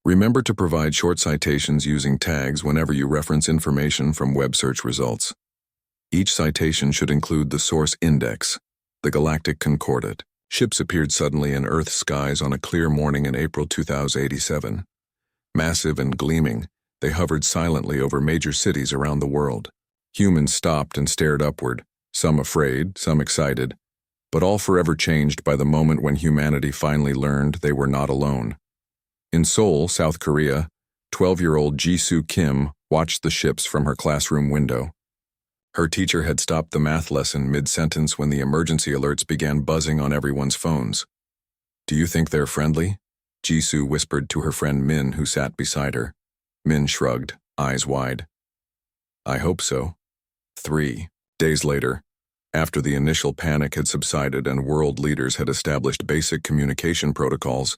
Remember to provide short citations using tags whenever you reference information from web search results. Each citation should include the source index, the Galactic Concordat. Ships appeared suddenly in Earth's skies on a clear morning in April 2087. Massive and gleaming, they hovered silently over major cities around the world. Humans stopped and stared upward, some afraid, some excited, but all forever changed by the moment when humanity finally learned they were not alone. In Seoul, South Korea, 12-year-old Jisoo Kim watched the ships from her classroom window. Her teacher had stopped the math lesson mid-sentence when the emergency alerts began buzzing on everyone's phones. "Do you think they're friendly?" Jisoo whispered to her friend Min, who sat beside her. Min shrugged, eyes wide. "I hope so." 3 days later, after the initial panic had subsided and world leaders had established basic communication protocols,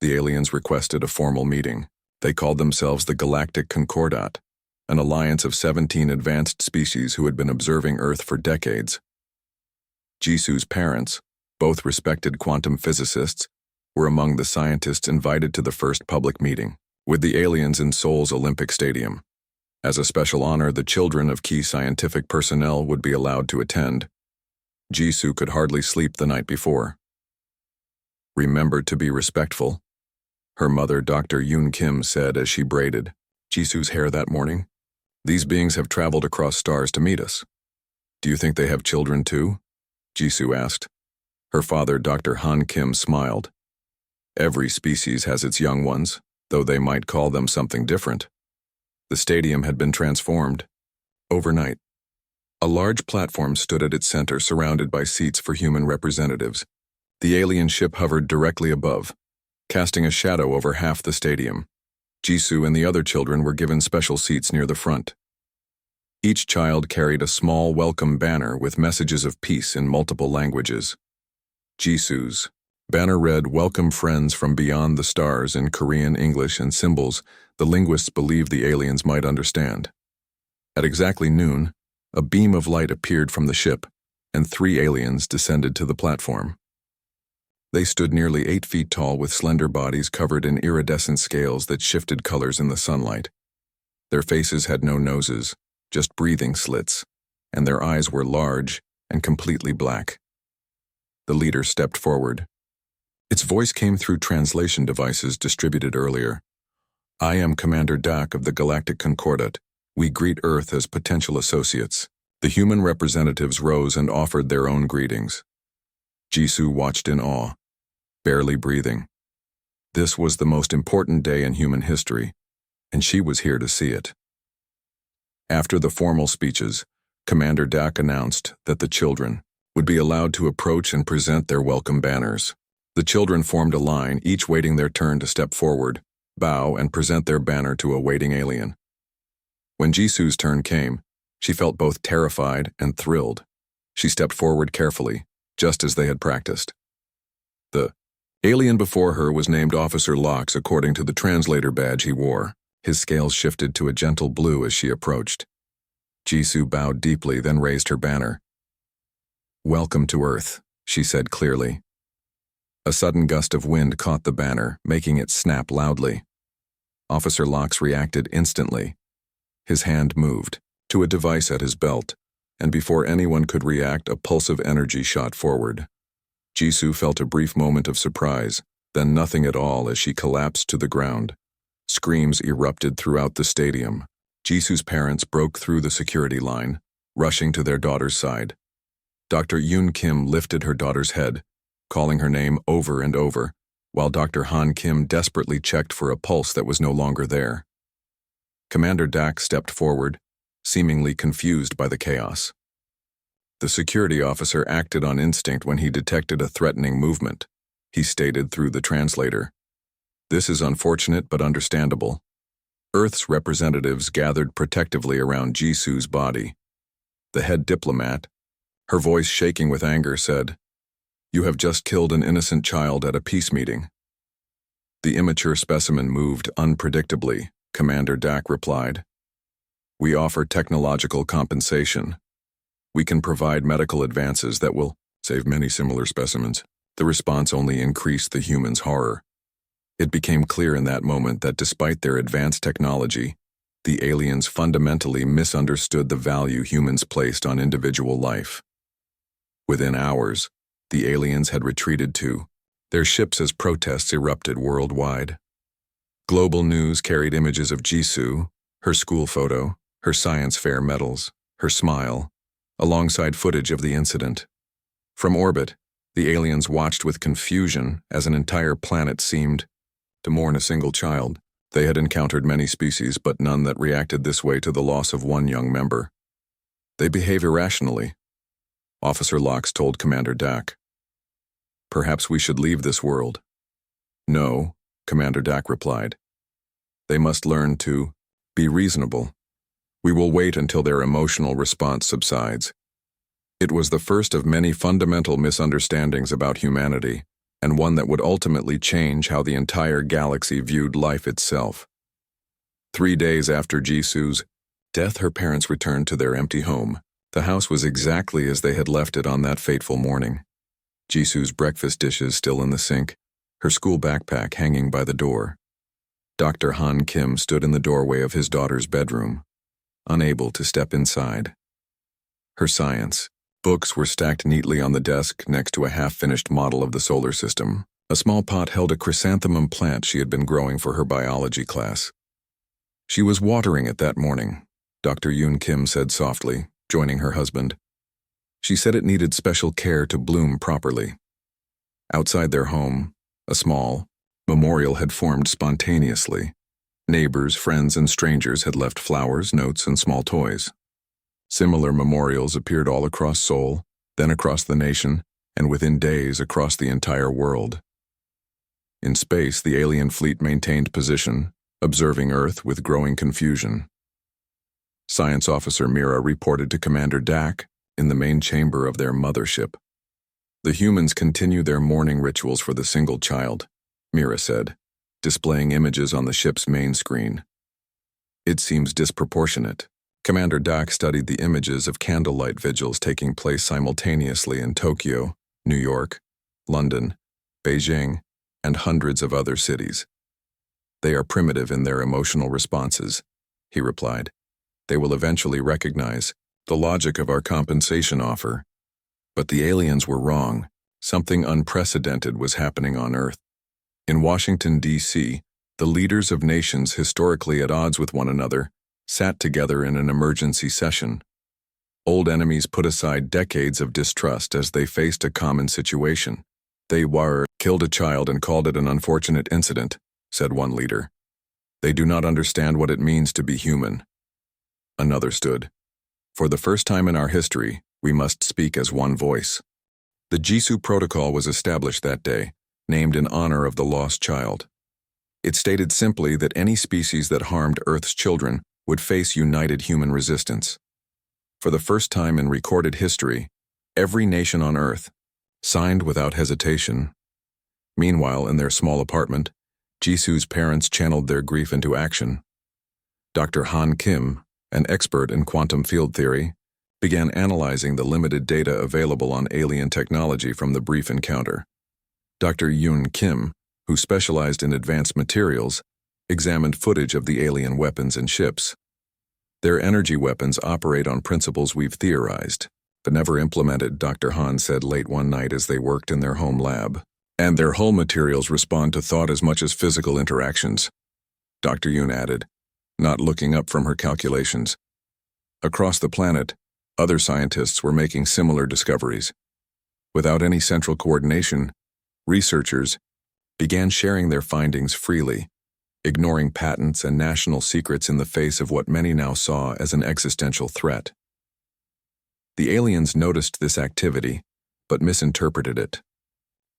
the aliens requested a formal meeting. They called themselves the Galactic Concordat, an alliance of 17 advanced species who had been observing Earth for decades. Jisoo's parents, both respected quantum physicists, were among the scientists invited to the first public meeting, with the aliens in Seoul's Olympic Stadium. As a special honor, the children of key scientific personnel would be allowed to attend. Jisoo could hardly sleep the night before. "Remember to be respectful," her mother, Dr. Yoon Kim, said as she braided Jisoo's hair that morning. "These beings have traveled across stars to meet us." "Do you think they have children too?" Jisoo asked. Her father, Dr. Han Kim, smiled. "Every species has its young ones, though they might call them something different." The stadium had been transformed. Overnight, a large platform stood at its center, surrounded by seats for human representatives. The alien ship hovered directly above, casting a shadow over half the stadium. Jisoo and the other children were given special seats near the front. Each child carried a small welcome banner with messages of peace in multiple languages. Jisoo's banner read, "Welcome friends from beyond the stars," in Korean, English, and symbols the linguists believed the aliens might understand. At exactly noon, a beam of light appeared from the ship, and 3 aliens descended to the platform. They stood nearly 8 feet tall with slender bodies covered in iridescent scales that shifted colors in the sunlight. Their faces had no noses, just breathing slits, and their eyes were large and completely black. The leader stepped forward. Its voice came through translation devices distributed earlier. "I am Commander Dak of the Galactic Concordat. We greet Earth as potential associates." The human representatives rose and offered their own greetings. Jisoo watched in awe, barely breathing. This was the most important day in human history, and she was here to see it. After the formal speeches, Commander Dak announced that the children would be allowed to approach and present their welcome banners. The children formed a line, each waiting their turn to step forward, bow, and present their banner to a waiting alien. When Jisoo's turn came, she felt both terrified and thrilled. She stepped forward carefully, just as they had practiced. The alien before her was named Officer Lox according to the translator badge he wore. His scales shifted to a gentle blue as she approached. Jisoo bowed deeply, then raised her banner. "Welcome to Earth," she said clearly. A sudden gust of wind caught the banner, making it snap loudly. Officer Lox reacted instantly. His hand moved to a device at his belt, and before anyone could react, a pulse of energy shot forward. Jisoo felt a brief moment of surprise, then nothing at all as she collapsed to the ground. Screams erupted throughout the stadium. Jisoo's parents broke through the security line, rushing to their daughter's side. Dr. Yoon Kim lifted her daughter's head, calling her name over and over, while Dr. Han Kim desperately checked for a pulse that was no longer there. Commander Dak stepped forward, seemingly confused by the chaos. The security officer acted on instinct when he detected a threatening movement. He stated through the translator, "This is unfortunate but understandable." Earth's representatives gathered protectively around Jisoo's body. The head diplomat, her voice shaking with anger, said, "You have just killed an innocent child at a peace meeting." The immature specimen moved unpredictably, Commander Dak replied. "We offer technological compensation. We can provide medical advances that will save many similar specimens." The response only increased the human's horror. It became clear in that moment that despite their advanced technology, the aliens fundamentally misunderstood the value humans placed on individual life. Within hours, the aliens had retreated to their ships as protests erupted worldwide. Global news carried images of Jisoo, her school photo, her science fair medals, her smile, alongside footage of the incident. From orbit, the aliens watched with confusion as an entire planet seemed to mourn a single child. They had encountered many species, but none that reacted this way to the loss of one young member. They behave irrationally, Officer Lox told Commander Dak. Perhaps we should leave this world. No, Commander Dak replied. They must learn to be reasonable. We will wait until their emotional response subsides. It was the first of many fundamental misunderstandings about humanity, and one that would ultimately change how the entire galaxy viewed life itself. 3 days after Jisoo's death, her parents returned to their empty home. The house was exactly as they had left it on that fateful morning. Jisoo's breakfast dishes still in the sink, her school backpack hanging by the door. Dr. Han Kim stood in the doorway of his daughter's bedroom, unable to step inside. Her science books were stacked neatly on the desk next to a half-finished model of the solar system. A small pot held a chrysanthemum plant she had been growing for her biology class. She was watering it that morning, Dr. Yoon Kim said softly, joining her husband. She said it needed special care to bloom properly. Outside their home, a small memorial had formed spontaneously. Neighbors, friends, and strangers had left flowers, notes, and small toys. Similar memorials appeared all across Seoul, then across the nation, and within days across the entire world. In space, the alien fleet maintained position, observing Earth with growing confusion. Science Officer Mira reported to Commander Dak in the main chamber of their mothership. The humans continue their mourning rituals for the single child, Mira said, displaying images on the ship's main screen. It seems disproportionate. Commander Dak studied the images of candlelight vigils taking place simultaneously in Tokyo, New York, London, Beijing, and hundreds of other cities. They are primitive in their emotional responses, he replied. They will eventually recognize the logic of our compensation offer. But the aliens were wrong. Something unprecedented was happening on Earth. In Washington, D.C., the leaders of nations historically at odds with one another sat together in an emergency session. Old enemies put aside decades of distrust as they faced a common situation. They killed a child and called it an unfortunate incident, said one leader. They do not understand what it means to be human. Another stood. For the first time in our history, we must speak as one voice. The Jisoo Protocol was established that day, named in honor of the lost child. It stated simply that any species that harmed Earth's children would face united human resistance. For the first time in recorded history, every nation on Earth signed without hesitation. Meanwhile, in their small apartment, Jisoo's parents channeled their grief into action. Dr. Han Kim, an expert in quantum field theory, began analyzing the limited data available on alien technology from the brief encounter. Dr. Yoon Kim, who specialized in advanced materials, examined footage of the alien weapons and ships. Their energy weapons operate on principles we've theorized, but never implemented, Dr. Han said late one night as they worked in their home lab. And their hull materials respond to thought as much as physical interactions, Dr. Yoon added, not looking up from her calculations. Across the planet, other scientists were making similar discoveries. Without any central coordination, researchers began sharing their findings freely, ignoring patents and national secrets in the face of what many now saw as an existential threat. The aliens noticed this activity, but misinterpreted it.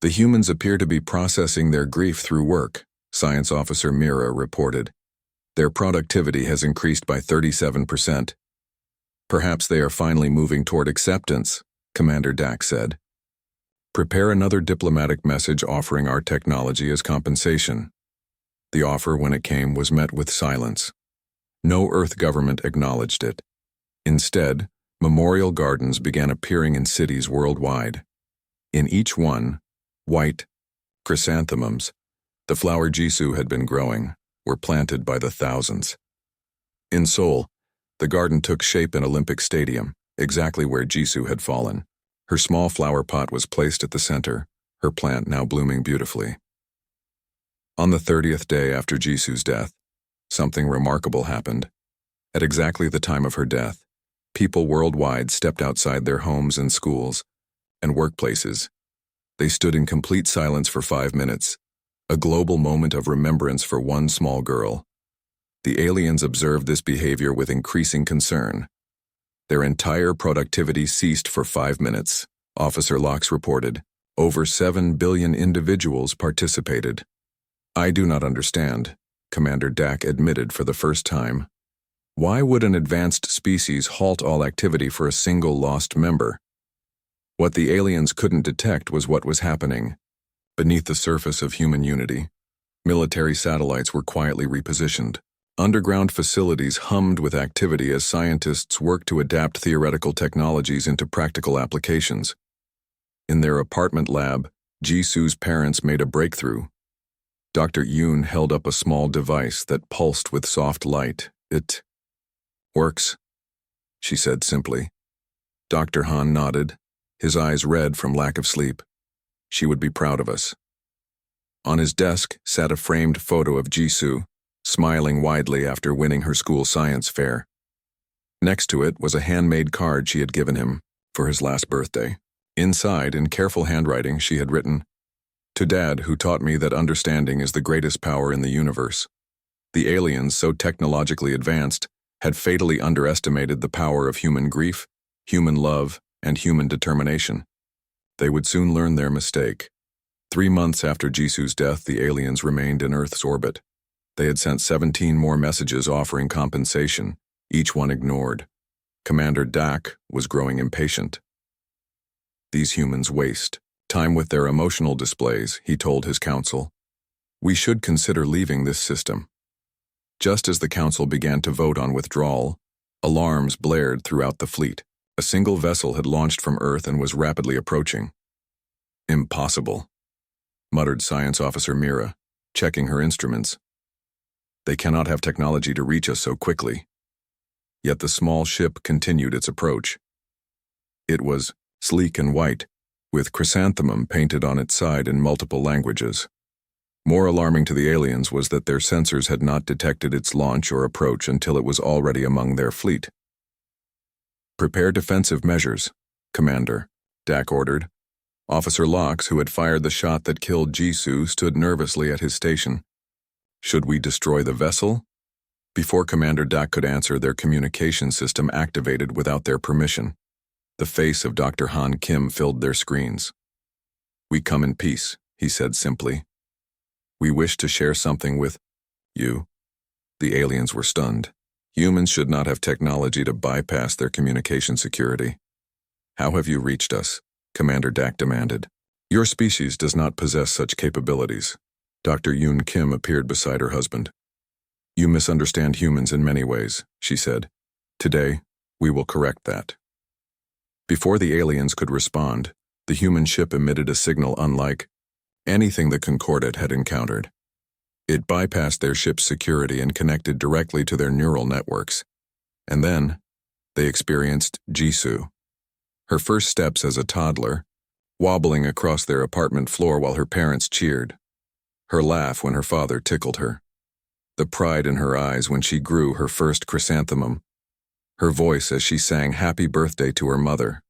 The humans appear to be processing their grief through work, Science Officer Mira reported. Their productivity has increased by 37%. Perhaps they are finally moving toward acceptance, Commander Dak said. Prepare another diplomatic message offering our technology as compensation. The offer, when it came, was met with silence. No Earth government acknowledged it. Instead, memorial gardens began appearing in cities worldwide. In each one, white chrysanthemums The flower Jisoo had been growing were planted by the thousands. In Seoul, the garden took shape in Olympic Stadium, exactly where Jisoo had fallen. Her small flower pot was placed at the center, her plant now blooming beautifully. On the 30th day after Jisoo's death, something remarkable happened. At exactly the time of her death, people worldwide stepped outside their homes and schools and workplaces. They stood in complete silence for 5 minutes, a global moment of remembrance for one small girl. The aliens observed this behavior with increasing concern. Their entire productivity ceased for 5 minutes, Officer Locks reported. Over 7 billion individuals participated. I do not understand, Commander Dak admitted for the first time. Why would an advanced species halt all activity for a single lost member? What the aliens couldn't detect was what was happening. Beneath the surface of human unity, military satellites were quietly repositioned. Underground facilities hummed with activity as scientists worked to adapt theoretical technologies into practical applications. In their apartment lab, Jisoo's parents made a breakthrough. Dr. Yoon held up a small device that pulsed with soft light. It works, she said simply. Dr. Han nodded, his eyes red from lack of sleep. She would be proud of us. On his desk sat a framed photo of Jisoo, smiling widely after winning her school science fair. Next to it was a handmade card she had given him for his last birthday. Inside, in careful handwriting, she had written, "To Dad, who taught me that understanding is the greatest power in the universe." The aliens, so technologically advanced, had fatally underestimated the power of human grief, human love, and human determination. They would soon learn their mistake. 3 months after Jisoo's death, the aliens remained in Earth's orbit. They had sent 17 more messages offering compensation, each one ignored. Commander Dak was growing impatient. These humans waste time with their emotional displays, he told his council. We should consider leaving this system. Just as the council began to vote on withdrawal, alarms blared throughout the fleet. A single vessel had launched from Earth and was rapidly approaching. Impossible, muttered Science Officer Mira, checking her instruments. They cannot have technology to reach us so quickly. Yet the small ship continued its approach. It was sleek and white, with chrysanthemum painted on its side in multiple languages. More alarming to the aliens was that their sensors had not detected its launch or approach until it was already among their fleet. Prepare defensive measures, Commander, Dak ordered. Officer Locks, who had fired the shot that killed Jisoo, stood nervously at his station. Should we destroy the vessel? Before Commander Dak could answer, their communication system activated without their permission. The face of Dr. Han Kim filled their screens. We come in peace, he said simply. We wish to share something with you. The aliens were stunned. Humans should not have technology to bypass their communication security. How have you reached us? Commander Dak demanded. Your species does not possess such capabilities. Dr. Yoon Kim appeared beside her husband. You misunderstand humans in many ways, she said. Today, we will correct that. Before the aliens could respond, the human ship emitted a signal unlike anything the Concordat had encountered. It bypassed their ship's security and connected directly to their neural networks. And then, they experienced Jisoo. Her first steps as a toddler, wobbling across their apartment floor while her parents cheered. Her laugh when her father tickled her. The pride in her eyes when she grew her first chrysanthemum. Her voice as she sang happy birthday to her mother.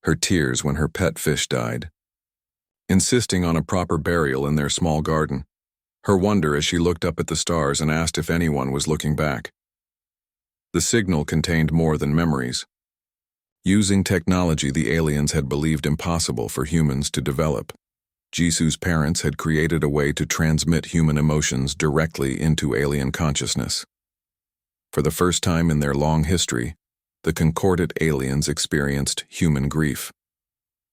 Her tears when her pet fish died. Insisting on a proper burial in their small garden. Her wonder as she looked up at the stars and asked if anyone was looking back. The signal contained more than memories. Using technology the aliens had believed impossible for humans to develop. Jisoo's parents had created a way to transmit human emotions directly into alien consciousness. For the first time in their long history, the Concordat aliens experienced human grief,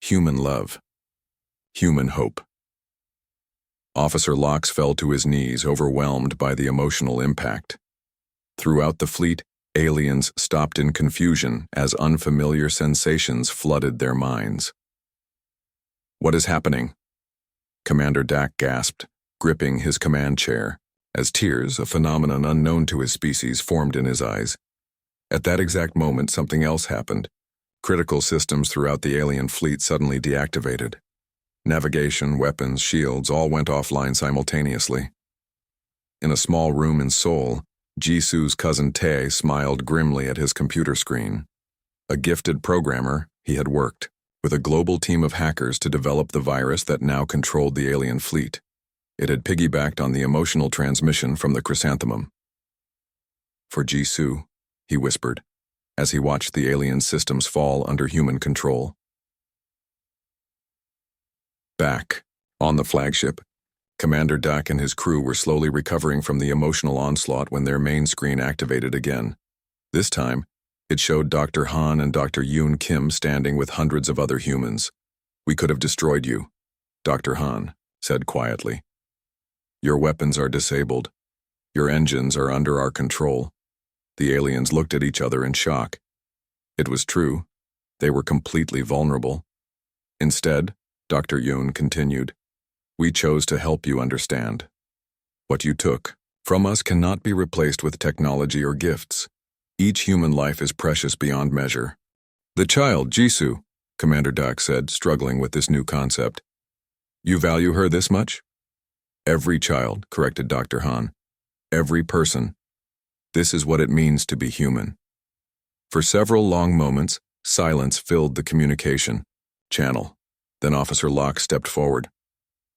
human love, human hope. Officer Locks fell to his knees, overwhelmed by the emotional impact. Throughout the fleet, aliens stopped in confusion as unfamiliar sensations flooded their minds. What is happening? Commander Dak gasped, gripping his command chair, as tears, a phenomenon unknown to his species, formed in his eyes. At that exact moment, something else happened. Critical systems throughout the alien fleet suddenly deactivated. Navigation, weapons, shields all went offline simultaneously. In a small room in Seoul, Jisoo's cousin Tae smiled grimly at his computer screen. A gifted programmer, he had worked with a global team of hackers to develop the virus that now controlled the alien fleet. It had piggybacked on the emotional transmission from the chrysanthemum. "For Jisoo," he whispered, as he watched the alien systems fall under human control. Back, on the flagship, Commander Dak and his crew were slowly recovering from the emotional onslaught when their main screen activated again. This time, it showed Dr. Han and Dr. Yoon Kim standing with hundreds of other humans. "We could have destroyed you," Dr. Han said quietly. "Your weapons are disabled. Your engines are under our control." The aliens looked at each other in shock. It was true. They were completely vulnerable. Instead, Dr. Yoon continued, "We chose to help you understand. What you took from us cannot be replaced with technology or gifts. Each human life is precious beyond measure." "The child, Jisoo," Commander Dak said, struggling with this new concept. "You value her this much?" "Every child," corrected Dr. Han. "Every person. This is what it means to be human." For several long moments, silence filled the communication channel. Then Officer Locke stepped forward.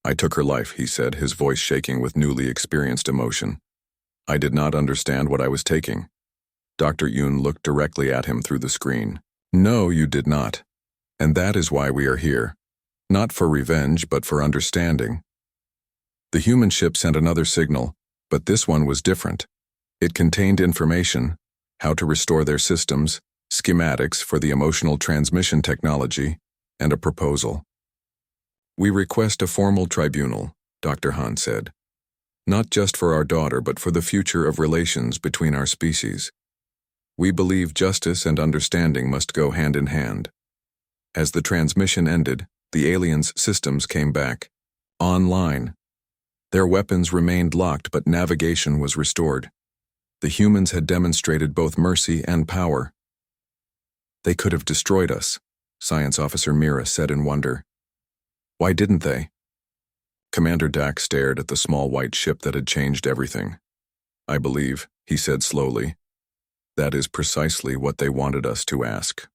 "I took her life," he said, his voice shaking with newly experienced emotion. "I did not understand what I was taking." Dr. Yoon looked directly at him through the screen. "No, you did not. And that is why we are here. Not for revenge, but for understanding." The human ship sent another signal, but this one was different. It contained information, how to restore their systems, schematics for the emotional transmission technology, and a proposal. "We request a formal tribunal," Dr. Han said. "Not just for our daughter, but for the future of relations between our species. We believe justice and understanding must go hand in hand." As the transmission ended, the aliens' systems came back. Online. Their weapons remained locked, but navigation was restored. The humans had demonstrated both mercy and power. "They could have destroyed us," Science Officer Mira said in wonder. "Why didn't they?" Commander Dak stared at the small white ship that had changed everything. "I believe," he said slowly, "that is precisely what they wanted us to ask."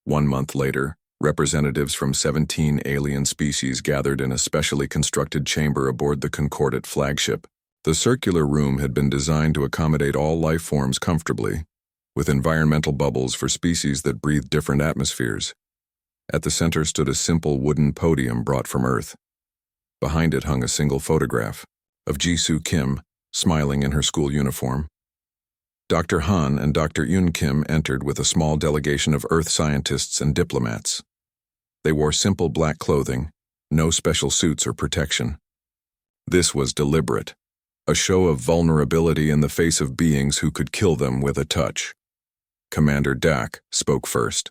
1 month later, representatives from 17 alien species gathered in a specially constructed chamber aboard the Concordat flagship. The circular room had been designed to accommodate all life forms comfortably, with environmental bubbles for species that breathe different atmospheres. At the center stood a simple wooden podium brought from Earth. Behind it hung a single photograph of Jisoo Kim, smiling in her school uniform. Dr. Han and Dr. Yoon Kim entered with a small delegation of Earth scientists and diplomats. They wore simple black clothing, no special suits or protection. This was deliberate, a show of vulnerability in the face of beings who could kill them with a touch. Commander Dak spoke first.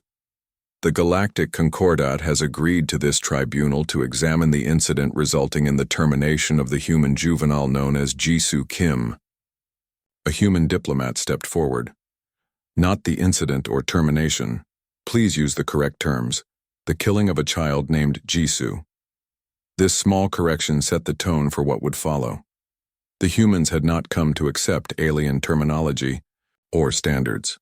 "The Galactic Concordat has agreed to this tribunal to examine the incident resulting in the termination of the human juvenile known as Jisoo Kim." A human diplomat stepped forward. "Not the incident or termination. Please use the correct terms. The killing of a child named Jisoo." This small correction set the tone for what would follow. The humans had not come to accept alien terminology or standards.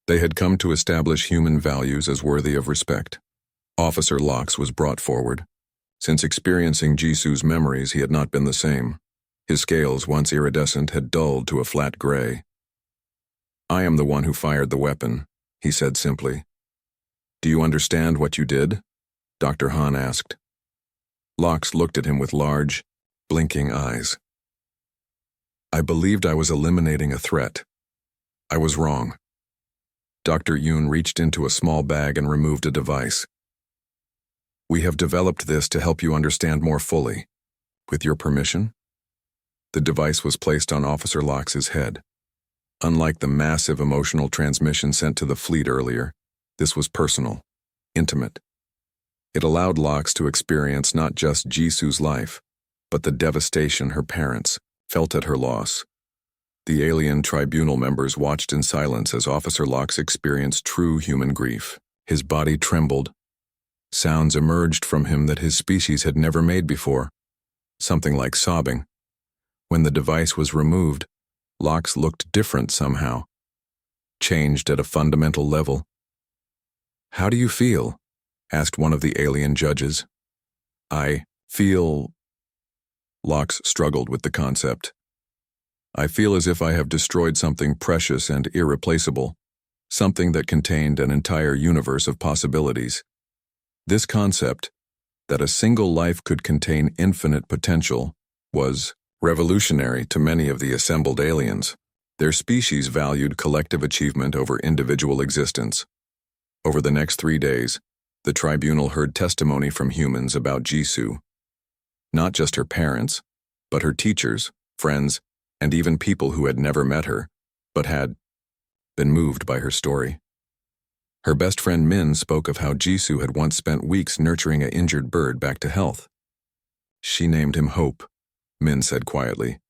They had come to establish human values as worthy of respect. Officer Locke was brought forward. Since experiencing Jisoo's memories, he had not been the same. His scales, once iridescent, had dulled to a flat gray. "I am the one who fired the weapon," he said simply. "Do you understand what you did?" Dr. Han asked. Locke looked at him with large, blinking eyes. "I believed I was eliminating a threat. I was wrong." Dr. Yoon reached into a small bag and removed a device. "We have developed this to help you understand more fully. With your permission?" The device was placed on Officer Locke's head. Unlike the massive emotional transmission sent to the fleet earlier, this was personal, intimate. It allowed Locke to experience not just Jisoo's life, but the devastation her parents felt at her loss. The alien tribunal members watched in silence as Officer Locke experienced true human grief. His body trembled. Sounds emerged from him that his species had never made before, something like sobbing. When the device was removed, Locke looked different somehow, changed at a fundamental level. "How do you feel?" asked one of the alien judges. "I feel..." Locke struggled with the concept. "I feel as if I have destroyed something precious and irreplaceable, something that contained an entire universe of possibilities." This concept, that a single life could contain infinite potential, was revolutionary to many of the assembled aliens. Their species valued collective achievement over individual existence. Over the next 3 days, the tribunal heard testimony from humans about Jisoo. Not just her parents, but her teachers, friends, and even people who had never met her, but had been moved by her story. Her best friend Min spoke of how Jisoo had once spent weeks nurturing an injured bird back to health. "She named him Hope," Min said quietly.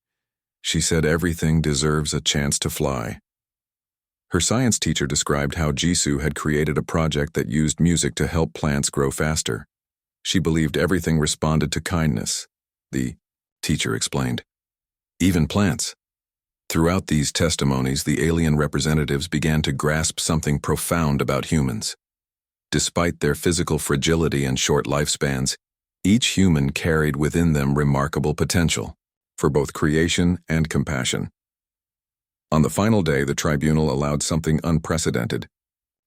"She said everything deserves a chance to fly." Her science teacher described how Jisoo had created a project that used music to help plants grow faster. She believed everything responded to kindness, the teacher explained. Even plants. Throughout these testimonies, the alien representatives began to grasp something profound about humans. Despite their physical fragility and short lifespans, each human carried within them remarkable potential for both creation and compassion. On the final day, the tribunal allowed something unprecedented.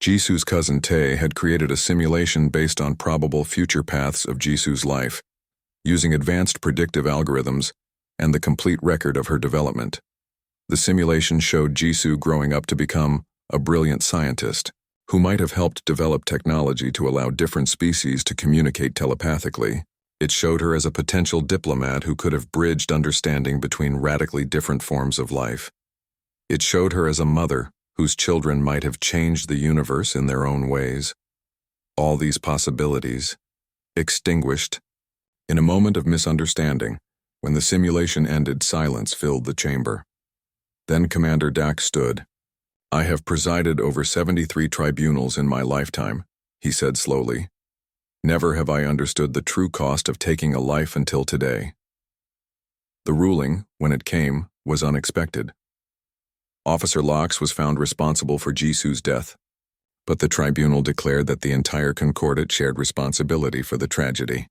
Jisoo's cousin Tae had created a simulation based on probable future paths of Jisoo's life, using advanced predictive algorithms and the complete record of her development. The simulation showed Jisoo growing up to become a brilliant scientist who might have helped develop technology to allow different species to communicate telepathically. It showed her as a potential diplomat who could have bridged understanding between radically different forms of life. It showed her as a mother whose children might have changed the universe in their own ways. All these possibilities extinguished in a moment of misunderstanding. When the simulation ended, silence filled the chamber. Then Commander Dak stood. "I have presided over 73 tribunals in my lifetime," he said slowly. "Never have I understood the true cost of taking a life until today." The ruling, when it came, was unexpected. Officer Locke was found responsible for Jisoo's death, but the tribunal declared that the entire Concordat shared responsibility for the tragedy.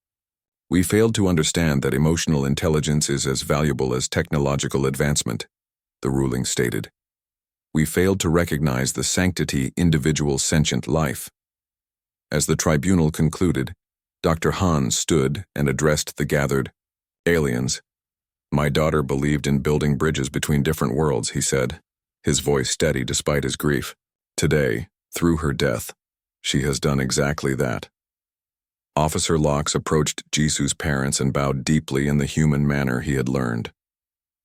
"We failed to understand that emotional intelligence is as valuable as technological advancement," the ruling stated. "We failed to recognize the sanctity individual sentient life." As the tribunal concluded, Dr. Han stood and addressed the gathered aliens. "My daughter believed in building bridges between different worlds," he said, his voice steady despite his grief. "Today, through her death, she has done exactly that." Officer Locke approached Jisoo's parents and bowed deeply in the human manner he had learned.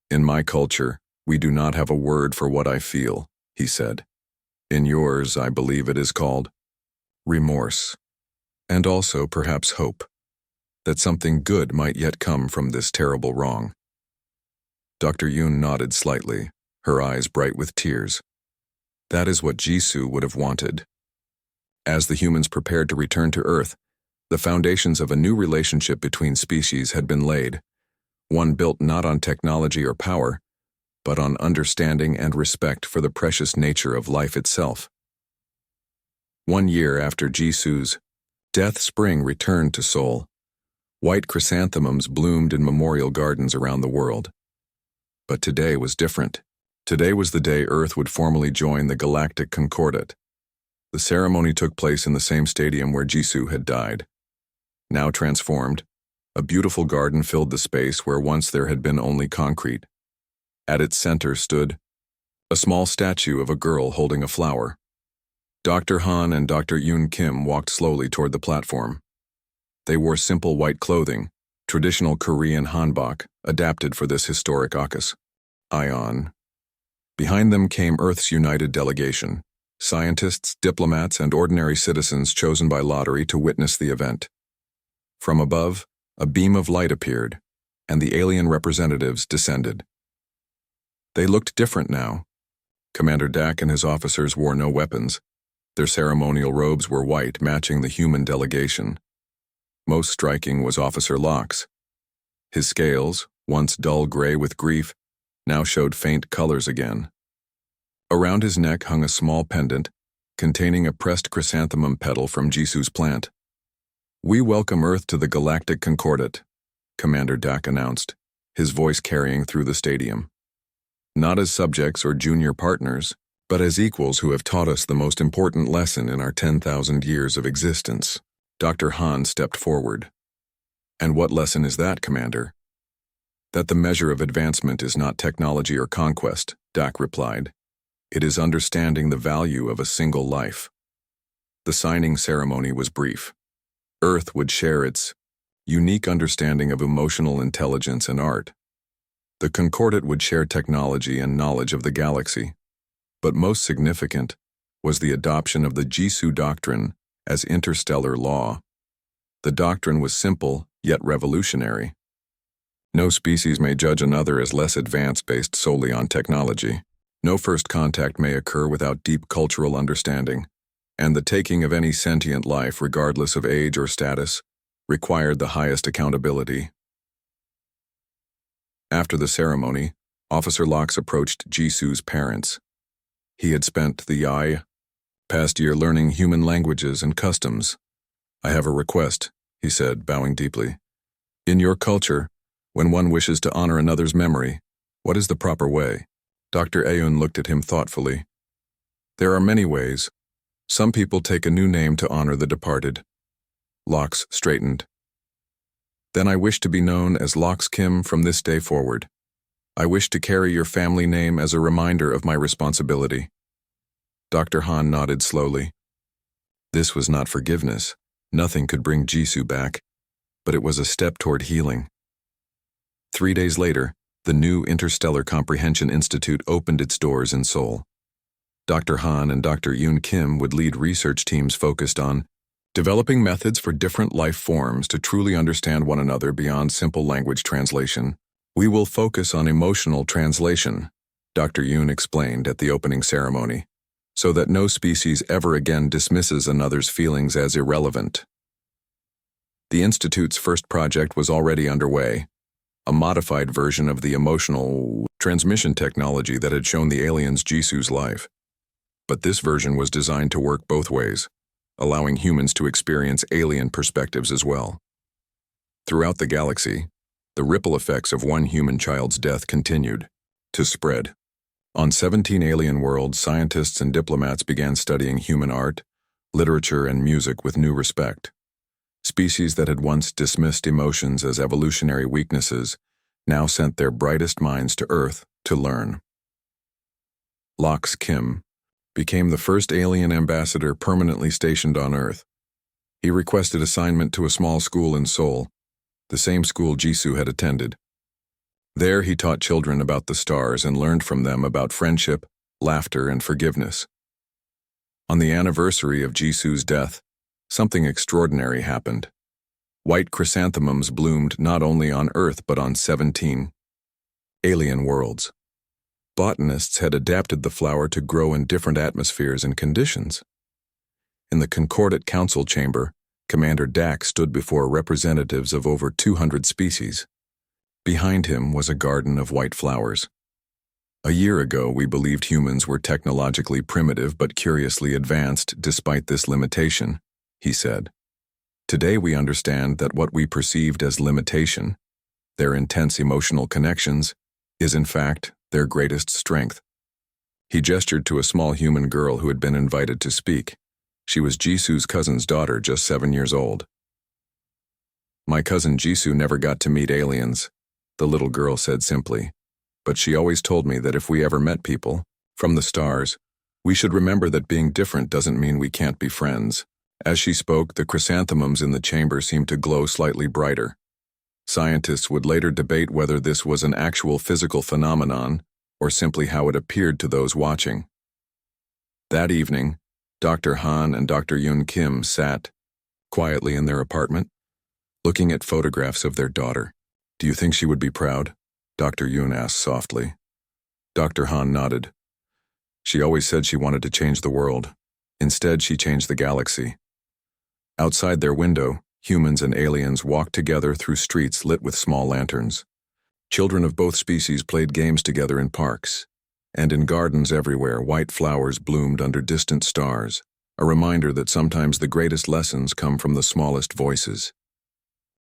"In my culture, we do not have a word for what I feel," he said. "In yours, I believe it is called remorse, and also perhaps hope, that something good might yet come from this terrible wrong." Dr. Yoon nodded slightly, her eyes bright with tears. That is what Jisoo would have wanted. As the humans prepared to return to Earth, the foundations of a new relationship between species had been laid, one built not on technology or power, but on understanding and respect for the precious nature of life itself. 1 year after Jisoo's death, spring returned to Seoul. White chrysanthemums bloomed in memorial gardens around the world. But today was different. Today was the day Earth would formally join the Galactic Concordat. The ceremony took place in the same stadium where Jisoo had died. Now transformed, a beautiful garden filled the space where once there had been only concrete. At its center stood a small statue of a girl holding a flower. Dr. Han and Dr. Yoon Kim walked slowly toward the platform. They wore simple white clothing, traditional Korean hanbok, adapted for this historic AUKUS. Ion. Behind them came Earth's united delegation, scientists, diplomats, and ordinary citizens chosen by lottery to witness the event. From above, a beam of light appeared, and the alien representatives descended. They looked different now. Commander Dak and his officers wore no weapons. Their ceremonial robes were white, matching the human delegation. Most striking was Officer Locke's. His scales, once dull gray with grief, now showed faint colors again. Around his neck hung a small pendant containing a pressed chrysanthemum petal from Jisu's plant. "We welcome Earth to the Galactic Concordat," Commander Dak announced, his voice carrying through the stadium. "Not as subjects or junior partners, but as equals who have taught us the most important lesson in our 10,000 years of existence." Dr. Han stepped forward. "And what lesson is that, Commander?" "That the measure of advancement is not technology or conquest," Dak replied. "It is understanding the value of a single life." The signing ceremony was brief. Earth would share its unique understanding of emotional intelligence and art. The Concordat would share technology and knowledge of the galaxy. But most significant was the adoption of the Jisu doctrine as interstellar law. The doctrine was simple, yet revolutionary. No species may judge another as less advanced based solely on technology. No first contact may occur without deep cultural understanding, and the taking of any sentient life, regardless of age or status, required the highest accountability. After the ceremony, Officer Locke approached Jisu's parents. He had spent the past year learning human languages and customs. "I have a request," he said, bowing deeply. "In your culture, when one wishes to honor another's memory, what is the proper way?" Dr. Aoun looked at him thoughtfully. "There are many ways. Some people take a new name to honor the departed." Lox straightened. "Then I wish to be known as Lox Kim from this day forward. I wish to carry your family name as a reminder of my responsibility." Dr. Han nodded slowly. This was not forgiveness. Nothing could bring Jisu back, but it was a step toward healing. 3 days later, the new Interstellar Comprehension Institute opened its doors in Seoul. Dr. Han and Dr. Yoon Kim would lead research teams focused on developing methods for different life forms to truly understand one another beyond simple language translation. "We will focus on emotional translation," Dr. Yoon explained at the opening ceremony, "so that no species ever again dismisses another's feelings as irrelevant." The Institute's first project was already underway, a modified version of the emotional transmission technology that had shown the aliens Jisu's life. But this version was designed to work both ways, allowing humans to experience alien perspectives as well. Throughout the galaxy, the ripple effects of one human child's death continued to spread. On 17 alien worlds, scientists and diplomats began studying human art, literature, and music with new respect. Species that had once dismissed emotions as evolutionary weaknesses now sent their brightest minds to Earth to learn. Lox Kim became the first alien ambassador permanently stationed on Earth. He requested assignment to a small school in Seoul, the same school Jisu had attended. There he taught children about the stars and learned from them about friendship, laughter, and forgiveness. On the anniversary of Jisu's death, something extraordinary happened. White chrysanthemums bloomed not only on Earth but on 17 alien worlds. Botanists had adapted the flower to grow in different atmospheres and conditions. In the Concordat Council Chamber, Commander Dak stood before representatives of over 200 species. Behind him was a garden of white flowers. "A year ago, we believed humans were technologically primitive but curiously advanced despite this limitation," he said. "Today we understand that what we perceived as limitation, their intense emotional connections, is in fact their greatest strength." He gestured to a small human girl who had been invited to speak. She was Jisu's cousin's daughter, just 7 years old. "My cousin Jisu never got to meet aliens," the little girl said simply, "but she always told me that if we ever met people, from the stars, we should remember that being different doesn't mean we can't be friends." As she spoke, the chrysanthemums in the chamber seemed to glow slightly brighter. Scientists would later debate whether this was an actual physical phenomenon or simply how it appeared to those watching. That evening, Dr. Han and Dr. Yoon Kim sat quietly in their apartment, looking at photographs of their daughter. Do you think she would be proud? Dr. Yoon asked softly. Dr. Han nodded. She always said she wanted to change the world. Instead, she changed the galaxy. Outside their window, humans and aliens walked together through streets lit with small lanterns. Children of both species played games together in parks. And in gardens everywhere, white flowers bloomed under distant stars, a reminder that sometimes the greatest lessons come from the smallest voices.